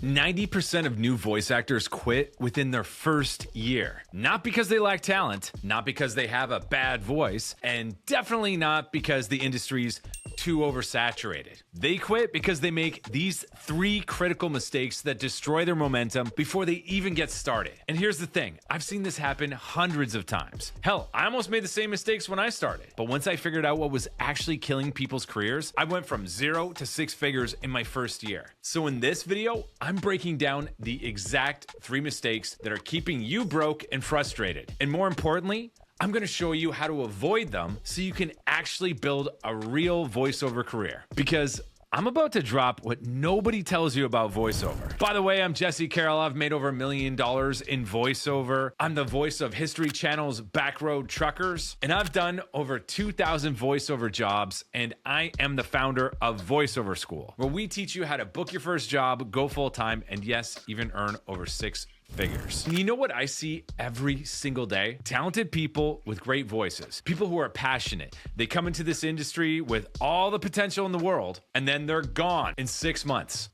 90% of new voice actors quit within their first year. Not because they lack talent, not because they have a bad voice, and definitely not because the industry's too oversaturated. They quit because they make these 3 critical mistakes that destroy their momentum before they even get started. And here's the thing, I've seen this happen hundreds of times. Hell, I almost made the same mistakes when I started. But once I figured out what was actually killing people's careers, I went from 0 to 6 figures in my first year. So in this video, I'm breaking down the exact 3 mistakes that are keeping you broke and frustrated. And more importantly, I'm gonna show you how to avoid them so you can actually build a real voiceover career. Because I'm about to drop what nobody tells you about voiceover. By the way, I'm Jesse Carroll. I've made over $1 million in voiceover. I'm the voice of History Channel's Backroad Truckers, and I've done over 2,000 voiceover jobs, and I am the founder of VoiceOver School, where we teach you how to book your first job, go full-time, and yes, even earn over 6 figures. And you know what I see every single day? Talented people with great voices. People who are passionate. They come into this industry with all the potential in the world, and then they're gone in 6 months.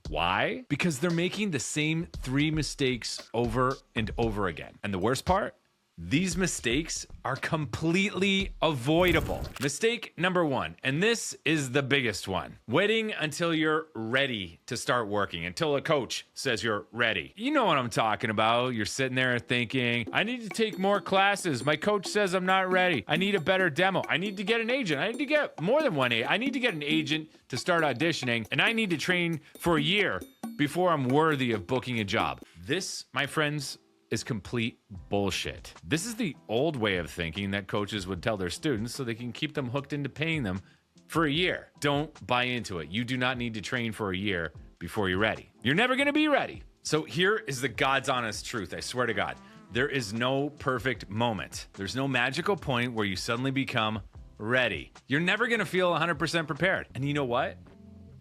Why? Because they're making the same 3 mistakes over and over again. And the worst part? These mistakes are completely avoidable. Mistake number 1, and this is the biggest one. Waiting until you're ready to start working, until a coach says you're ready. You know what I'm talking about. You're sitting there thinking, I need to take more classes. My coach says I'm not ready. I need a better demo. I need to get an agent. I need to get more than one agent. I need to get an agent to start auditioning, and I need to train for a year before I'm worthy of booking a job. This, my friends, is complete bullshit. This is the old way of thinking that coaches would tell their students so they can keep them hooked into paying them for a year. Don't buy into it. You do not need to train for a year before you're ready. You're never gonna be ready. So here is the God's honest truth, I swear to God. There is no perfect moment. There's no magical point where you suddenly become ready. You're never gonna feel 100% prepared. And you know what?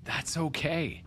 That's okay.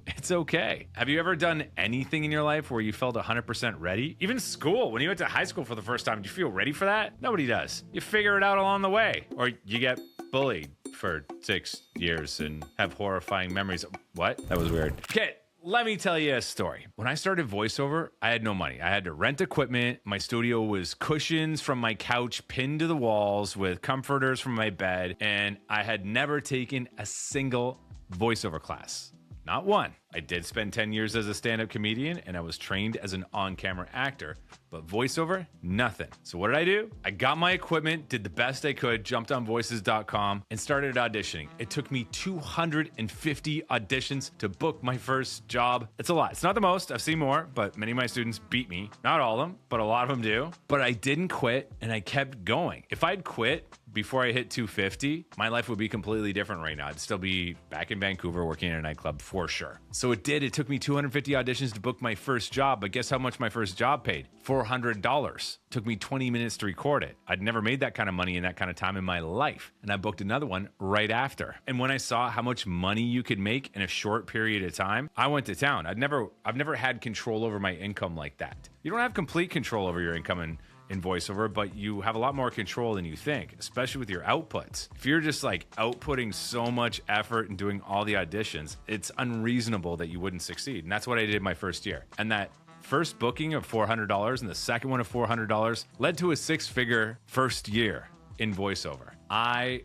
It's okay. Have you ever done anything in your life where you felt 100% ready? Even school, when you went to high school for the first time, did you feel ready for that? Nobody does. You figure it out along the way. Or you get bullied for 6 years and have horrifying memories. What? That was weird. Okay. Let me tell you a story. When I started voiceover, I had no money. I had to rent equipment. My studio was cushions from my couch pinned to the walls with comforters from my bed, and I had never taken a single voiceover class. Not one. I did spend 10 years as a stand-up comedian, and I was trained as an on-camera actor, but voiceover, nothing. So what did I do? I got my equipment, did the best I could, jumped on voices.com, and started auditioning. It took me 250 auditions to book my first job. It's a lot. It's not the most. I've seen more, but many of my students beat me. Not all of them, but a lot of them do. But I didn't quit, and I kept going. If I'd quit before I hit 250, my life would be completely different right now. I'd still be back in Vancouver working in a nightclub for sure. So it did. It took me 250 auditions to book my first job, but guess how much my first job paid? $400. Took me 20 minutes to record it. I'd never made that kind of money in that kind of time in my life. And I booked another one right after. And when I saw how much money you could make in a short period of time, I went to town. I've never had control over my income like that. You don't have complete control over your income in voiceover, but you have a lot more control than you think, especially with your outputs. If you're just like outputting so much effort and doing all the auditions, it's unreasonable that you wouldn't succeed. And that's what I did my first year. And that first booking of $400 and the second one of $400 led to a 6-figure first year in voiceover. I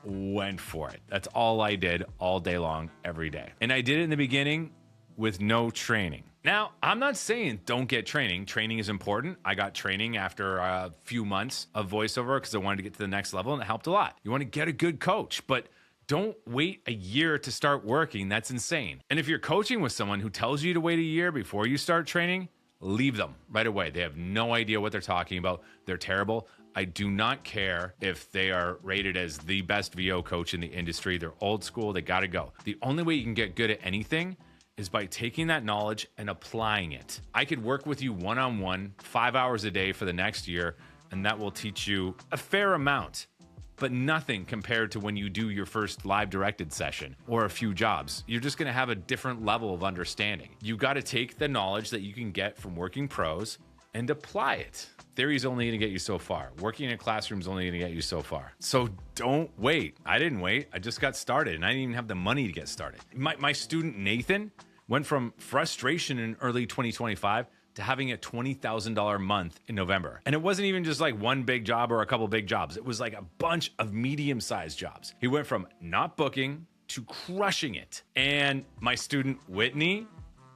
went for it. That's all I did all day long, every day. And I did it in the beginning with no training. Now, I'm not saying don't get training. Training is important. I got training after a few months of voiceover because I wanted to get to the next level, and it helped a lot. You want to get a good coach, but don't wait a year to start working. That's insane. And if you're coaching with someone who tells you to wait a year before you start training, leave them right away. They have no idea what they're talking about. They're terrible. I do not care if they are rated as the best VO coach in the industry. They're old school. They got to go. The only way you can get good at anything is by taking that knowledge and applying it. I could work with you one-on-one, 5 hours a day for the next year, and that will teach you a fair amount, but nothing compared to when you do your first live directed session or a few jobs. You're just gonna have a different level of understanding. You gotta take the knowledge that you can get from working pros and apply it. Theory's only gonna get you so far. Working in a classroom is only gonna get you so far. So don't wait. I didn't wait. I just got started and I didn't even have the money to get started. My student Nathan went from frustration in early 2025 to having a $20,000 month in November. And it wasn't even just like one big job or a couple big jobs. It was like a bunch of medium-sized jobs. He went from not booking to crushing it. And my student Whitney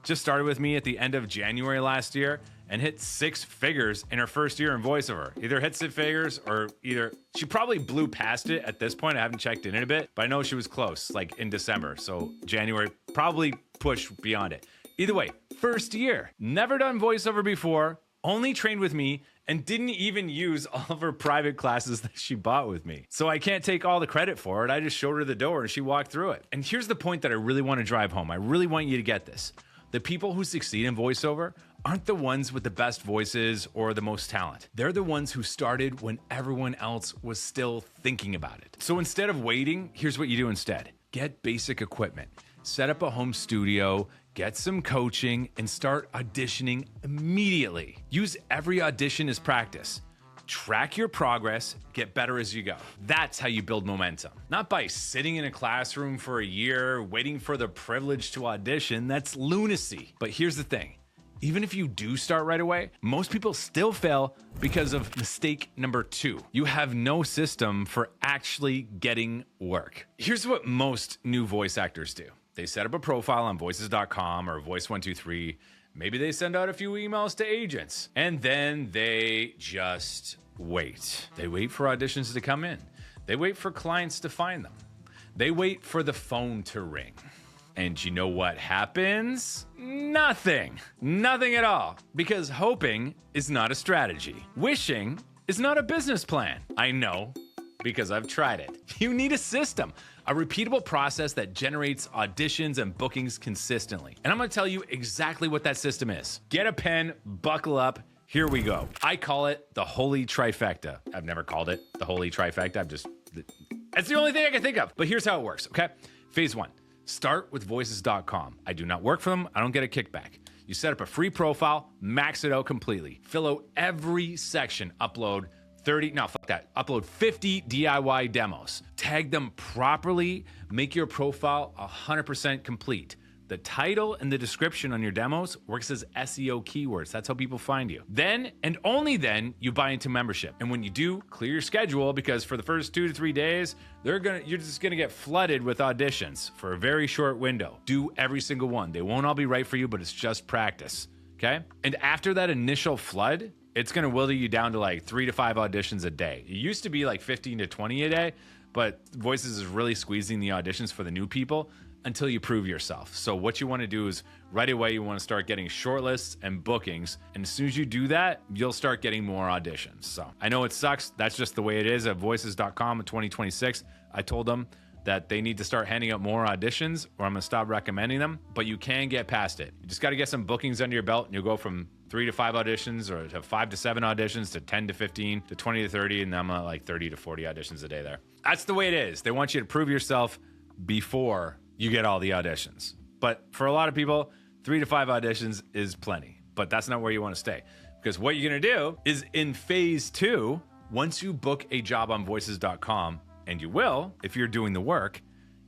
just started with me at the end of January last year and hit 6 figures in her first year in VoiceOver. Either hit 6 figures or she probably blew past it at this point. I haven't checked in a bit, but I know she was close, like in December. So January probably pushed beyond it. Either way, first year, never done VoiceOver before, only trained with me, and didn't even use all of her private classes that she bought with me. So I can't take all the credit for it. I just showed her the door and she walked through it. And here's the point that I really want to drive home. I really want you to get this. The people who succeed in VoiceOver aren't the ones with the best voices or the most talent. They're the ones who started when everyone else was still thinking about it. So instead of waiting, here's what you do instead. Get basic equipment. Set up a home studio, get some coaching, and start auditioning immediately. Use every audition as practice. Track your progress, get better as you go. That's how you build momentum. Not by sitting in a classroom for a year, waiting for the privilege to audition. That's lunacy. But here's the thing. Even if you do start right away, most people still fail because of mistake number 2. You have no system for actually getting work. Here's what most new voice actors do. They set up a profile on voices.com or Voice123. Maybe they send out a few emails to agents, and then they just wait. They wait for auditions to come in. They wait for clients to find them. They wait for the phone to ring. And you know what happens? Nothing. Nothing at all. Because hoping is not a strategy. Wishing is not a business plan. I know, because I've tried it. You need a system, a repeatable process that generates auditions and bookings consistently. And I'm gonna tell you exactly what that system is. Get a pen, buckle up, here we go. I call it the holy trifecta. I've never called it the holy trifecta. That's the only thing I can think of. But here's how it works, okay? Phase 1, start with voices.com. I do not work for them, I don't get a kickback. You set up a free profile, max it out completely. Fill out every section, upload 50 DIY demos. Tag them properly, make your profile 100% complete. The title and the description on your demos works as SEO keywords. That's how people find you. Then, and only then, you buy into membership. And when you do, clear your schedule, because for the first 2 to 3 days, you're just gonna get flooded with auditions for a very short window. Do every single one. They won't all be right for you, but it's just practice, okay? And after that initial flood, it's gonna wither you down to like 3 to 5 auditions a day. It used to be like 15 to 20 a day, but Voices is really squeezing the auditions for the new people until you prove yourself. So what you wanna do is right away, you wanna start getting shortlists and bookings. And as soon as you do that, you'll start getting more auditions. So I know it sucks. That's just the way it is at voices.com in 2026. I told them that they need to start handing out more auditions or I'm gonna stop recommending them, but you can get past it. You just gotta get some bookings under your belt and you'll go from 3 to 5 auditions or to 5 to 7 auditions to 10 to 15 to 20 to 30, and then I'm at like 30 to 40 auditions a day there. That's the way it is. They want you to prove yourself before you get all the auditions. But for a lot of people, 3 to 5 auditions is plenty, but that's not where you wanna stay. Because what you're gonna do is in phase 2, once you book a job on voices.com, and you will, if you're doing the work,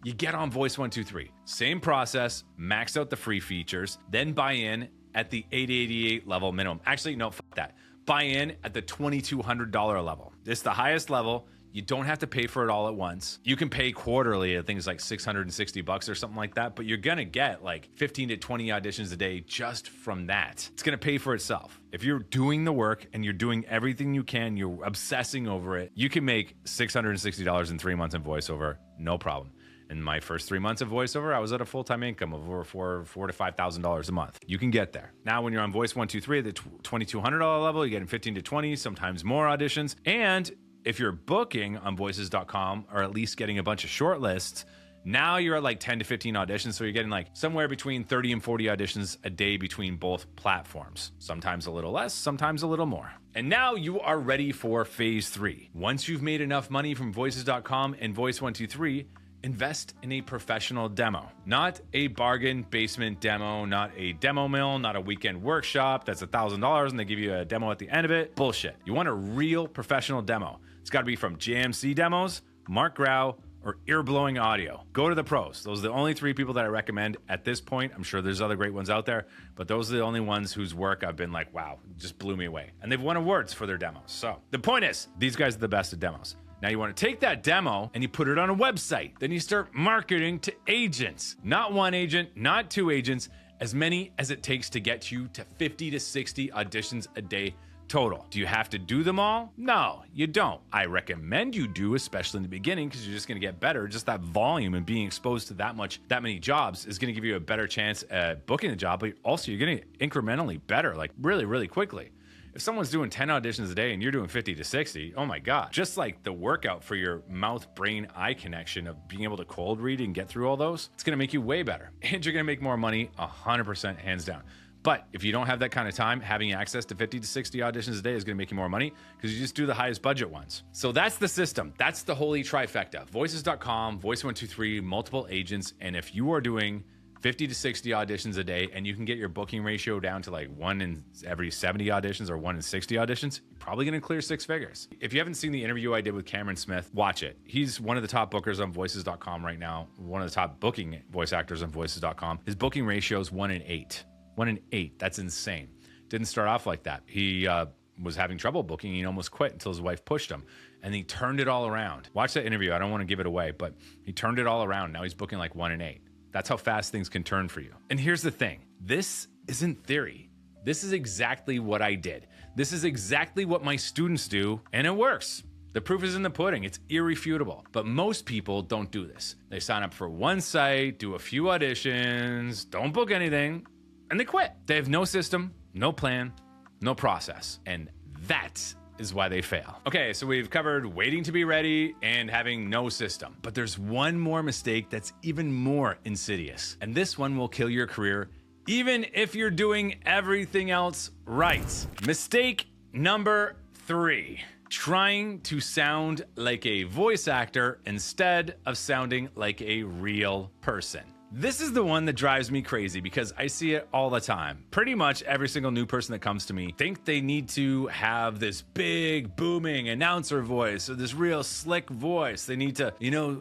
you get on Voice123. Same process, max out the free features, then buy in at the $888 level minimum. Actually, no, fuck that. Buy in at the $2,200 level. It's the highest level. You don't have to pay for it all at once. You can pay quarterly at things like $660 or something like that, but you're gonna get like 15 to 20 auditions a day just from that. It's gonna pay for itself. If you're doing the work and you're doing everything you can, you're obsessing over it, you can make $660 in 3 months in VoiceOver, no problem. In my first 3 months of VoiceOver, I was at a full-time income of over $4,000 to $5,000 a month. You can get there. Now, when you're on Voice123 at the $2,200 level, you're getting 15 to 20, sometimes more auditions. And if you're booking on voices.com or at least getting a bunch of shortlists, now you're at like 10 to 15 auditions. So you're getting like somewhere between 30 and 40 auditions a day between both platforms. Sometimes a little less, sometimes a little more. And now you are ready for phase 3. Once you've made enough money from voices.com and Voice123, invest in a professional demo, not a bargain basement demo, not a demo mill, not a weekend workshop that's $1,000 and they give you a demo at the end of it. Bullshit. You want a real professional demo. It's got to be from JMC Demos, Mark Grau, or ear-blowing audio. Go to the pros. Those are the only 3 people that I recommend at this point. I'm sure there's other great ones out there, but those are the only ones whose work I've been like, wow, just blew me away. And they've won awards for their demos. So the point is, these guys are the best at demos. Now you want to take that demo and you put it on a website. Then you start marketing to agents. Not 1 agent, not 2 agents, as many as it takes to get you to 50 to 60 auditions a day total. Do you have to do them all? No, you don't. I recommend you do, especially in the beginning, because you're just going to get better. Just that volume and being exposed to that many jobs is going to give you a better chance at booking a job, but also you're going to get incrementally better, like really, really quickly. If someone's doing 10 auditions a day and you're doing 50 to 60, oh my God. Just like the workout for your mouth, brain, eye connection of being able to cold read and get through all those, it's gonna make you way better. And you're gonna make more money 100% hands down. But if you don't have that kind of time, having access to 50 to 60 auditions a day is gonna make you more money because you just do the highest budget ones. So that's the system. That's the holy trifecta. Voices.com, Voice123, multiple agents. And if you are doing 50 to 60 auditions a day, and you can get your booking ratio down to like 1 in every 70 auditions or 1 in 60 auditions, you're probably gonna clear 6 figures. If you haven't seen the interview I did with Cameron Smith, watch it. He's one of the top bookers on Voices.com right now, one of the top booking voice actors on Voices.com. His booking ratio is 1 in 8. 1 in 8, that's insane. Didn't start off like that. He was having trouble booking, he almost quit until his wife pushed him. And he turned it all around. Watch that interview, I don't wanna give it away, but he turned it all around. Now he's booking like 1 in 8. That's how fast things can turn for you. And here's the thing. This isn't theory. This is exactly what I did. This is exactly what my students do, and it works. The proof is in the pudding. It's irrefutable. But most people don't do this. They sign up for one site, do a few auditions, don't book anything, and they quit. They have no system, no plan, no process. And that is why they fail. Okay, so we've covered waiting to be ready and having no system. But there's one more mistake that's even more insidious. And this one will kill your career even if you're doing everything else right. Mistake number 3. Trying to sound like a voice actor instead of sounding like a real person. This is the one that drives me crazy because I see it all the time. Pretty much every single new person that comes to me think they need to have this big booming announcer voice or this real slick voice. They need to,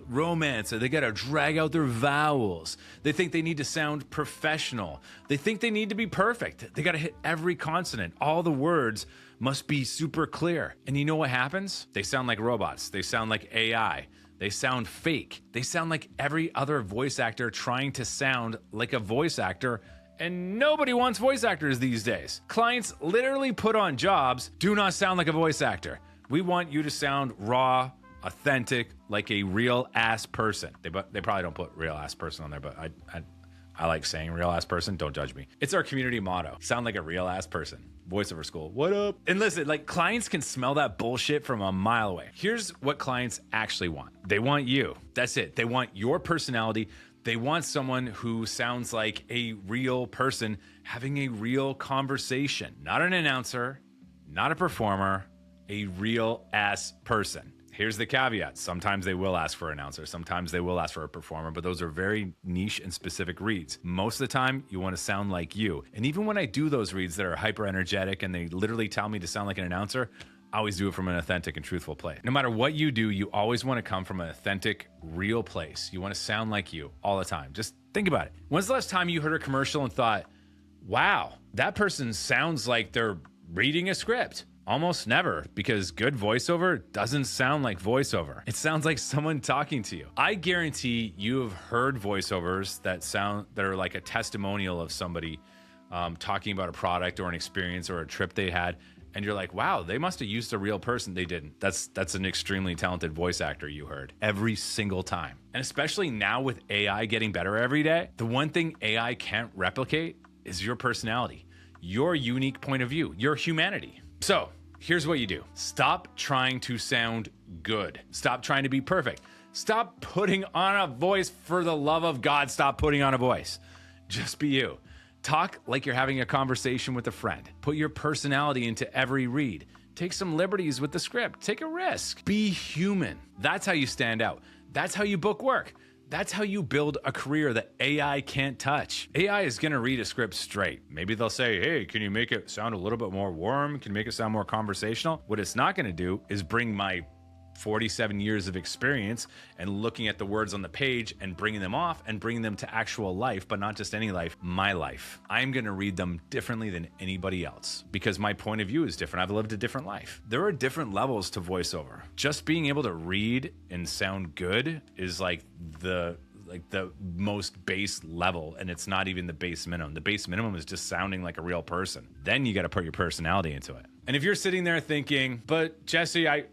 romance, or they gotta drag out their vowels. They think they need to sound professional. They think they need to be perfect. They gotta hit every consonant. All the words must be super clear. And you know what happens? They sound like robots. They sound like AI. They sound fake. They sound like every other voice actor trying to sound like a voice actor, and nobody wants voice actors these days. Clients literally put on jobs, do not sound like a voice actor. We want you to sound raw, authentic, like a real ass person. They probably don't put real ass person on there, but I like saying real ass person. Don't judge me. It's our community motto. Sound like a real ass person. VoiceOver School. What up? And listen, clients can smell that bullshit from a mile away. Here's what clients actually want. They want you. That's it. They want your personality. They want someone who sounds like a real person having a real conversation. Not an announcer, not a performer, a real ass person. Here's the caveat. Sometimes they will ask for an announcer. Sometimes they will ask for a performer, but those are very niche and specific reads. Most of the time, you want to sound like you. And even when I do those reads that are hyper energetic and they literally tell me to sound like an announcer, I always do it from an authentic and truthful place. No matter what you do, you always want to come from an authentic, real place. You want to sound like you all the time. Just think about it. When's the last time you heard a commercial and thought, wow, that person sounds like they're reading a script? Almost never, because good voiceover doesn't sound like voiceover. It sounds like someone talking to you. I guarantee you have heard voiceovers that are like a testimonial of somebody talking about a product or an experience or a trip they had, and you're like, wow, they must have used a real person. They didn't. That's an extremely talented voice actor you heard every single time. And especially now with AI getting better every day, the one thing AI can't replicate is your personality, your unique point of view, your humanity. So here's what you do. Stop trying to sound good. Stop trying to be perfect. Stop putting on a voice. For the love of God, stop putting on a voice. Just be you. Talk like you're having a conversation with a friend. Put your personality into every read. Take some liberties with the script. Take a risk. Be human. That's how you stand out. That's how you book work. That's how you build a career that AI can't touch. AI is gonna read a script straight. Maybe they'll say, hey, can you make it sound a little bit more warm? Can you make it sound more conversational? What it's not gonna do is bring my 47 years of experience and looking at the words on the page and bringing them off and bringing them to actual life, but not just any life, my life. I'm going to read them differently than anybody else because my point of view is different. I've lived a different life. There are different levels to voiceover. Just being able to read and sound good is like the most base level, and it's not even the base minimum. The base minimum is just sounding like a real person. Then you got to put your personality into it. And if you're sitting there thinking, but Jesse, I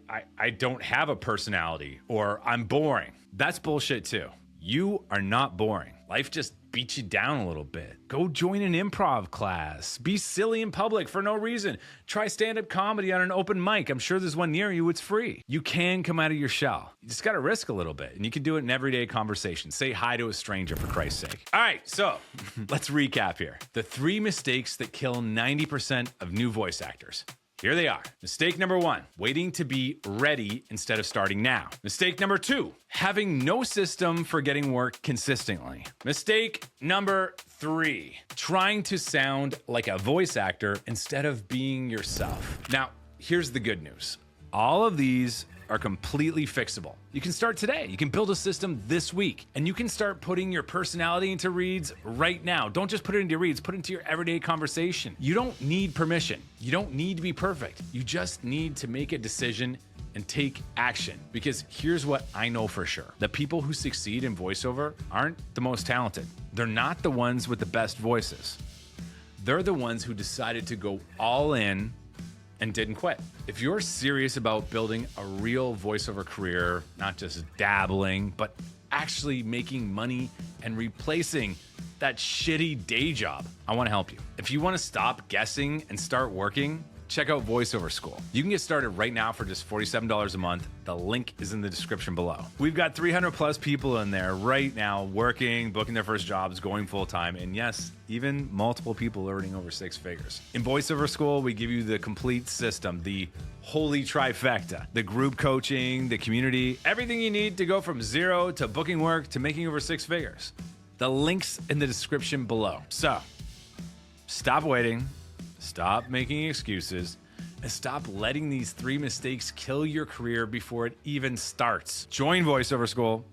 don't have a personality, or I'm boring, that's bullshit too. You are not boring. Life just beats you down a little bit. Go join an improv class. Be silly in public for no reason. Try stand-up comedy on an open mic. I'm sure there's one near you. It's free. You can come out of your shell. You just got to risk a little bit, and you can do it in everyday conversation. Say hi to a stranger, for Christ's sake. All right, so let's recap here. The 3 mistakes that kill 90% of new voice actors. Here they are. Mistake number 1, waiting to be ready instead of starting now. Mistake number 2, having no system for getting work consistently. Mistake number 3, trying to sound like a voice actor instead of being yourself. Now, here's the good news. All of these are completely fixable. You can start today. You can build a system this week, and you can start putting your personality into reads right now. Don't just put it into your reads, put it into your everyday conversation. You don't need permission. You don't need to be perfect. You just need to make a decision and take action. Because here's what I know for sure. The people who succeed in voiceover aren't the most talented. They're not the ones with the best voices. They're the ones who decided to go all in and didn't quit. If you're serious about building a real voiceover career, not just dabbling, but actually making money and replacing that shitty day job, I want to help you. If you want to stop guessing and start working, check out VoiceOver School. You can get started right now for just $47 a month. The link is in the description below. We've got 300 plus people in there right now working, booking their first jobs, going full time, and yes, even multiple people earning over 6 figures. In VoiceOver School, we give you the complete system, the holy trifecta, the group coaching, the community, everything you need to go from 0 to booking work to making over 6 figures. The link's in the description below. So stop waiting. Stop making excuses and stop letting these 3 mistakes kill your career before it even starts. Join VoiceOver School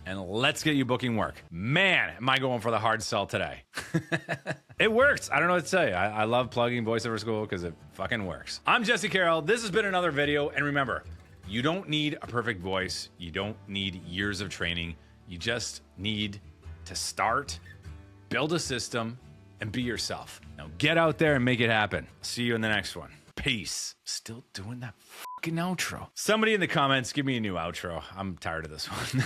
and let's get you booking work. Man, am I going for the hard sell today. It works. I don't know what to tell you. I love plugging VoiceOver School because it fucking works. I'm Jesse Carroll. This has been another video. And remember, you don't need a perfect voice. You don't need years of training. You just need to start, build a system, and be yourself. Now get out there and make it happen. See you in the next one. Peace. Still doing that fucking outro. Somebody in the comments, give me a new outro. I'm tired of this one.